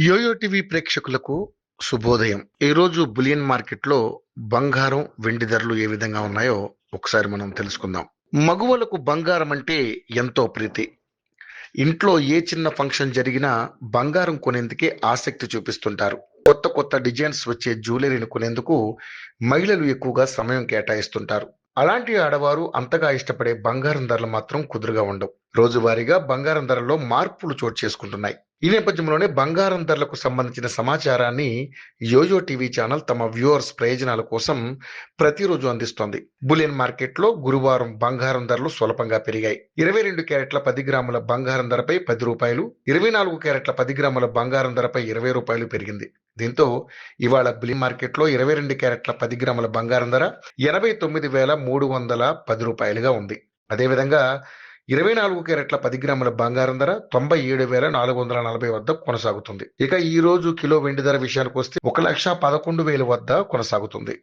Yo-yo TV ప్రేక్షకులకు శుభోదయం. ఈరోజు బులియన్ మార్కెట్లో బంగారం, వెండి ధరలు ఏ విధంగా ఉన్నాయో ఒకసారి మనం తెలుసుకుందాం. మగువలకు బంగారం అంటే ఎంతో ప్రీతి. ఇంట్లో ఏ చిన్న ఫంక్షన్ జరిగినా బంగారం కొనేందుకే ఆసక్తి చూపిస్తుంటారు. కొత్త కొత్త డిజైన్స్ వచ్చే జ్యువెలరీని కొనేందుకు మహిళలు ఎక్కువగా సమయం కేటాయిస్తుంటారు. అలాంటి ఆడవారు అంతగా ఇష్టపడే బంగారం ధరలు మాత్రం కుదురుగా ఉండవు. రోజువారీగా బంగారం ధరల్లో మార్పులు చోటు చేసుకుంటున్నాయి. ఈ నేపథ్యంలోనే బంగారం ధరలకు సంబంధించిన సమాచారాన్ని యోయో టీవీ ఛానల్ తమ వ్యూవర్స్ ప్రయోజనాల కోసం ప్రతిరోజు అందిస్తోంది. బులియన్ మార్కెట్లో గురువారం బంగారం ధరలు స్వల్పంగా పెరిగాయి. 22 క్యారెట్ల 10 గ్రాముల బంగారం ధరపై రూ. 10, 24 క్యారెట్ల 10 గ్రాముల బంగారం ధరపై రూ. 20 పెరిగింది. దీంతో ఇవాళ బులియన్ మార్కెట్లో 22 క్యారెట్ల 10 గ్రాముల బంగారం ధర 89,310 ఉంది. అదేవిధంగా 24 క్యారెట్ల 10 గ్రాముల బంగారం ధర 97,440 వద్ద కొనసాగుతుంది. ఇక ఈ రోజు కిలో వెండి ధర విషయానికి వస్తే 1,11,000 వద్ద కొనసాగుతుంది.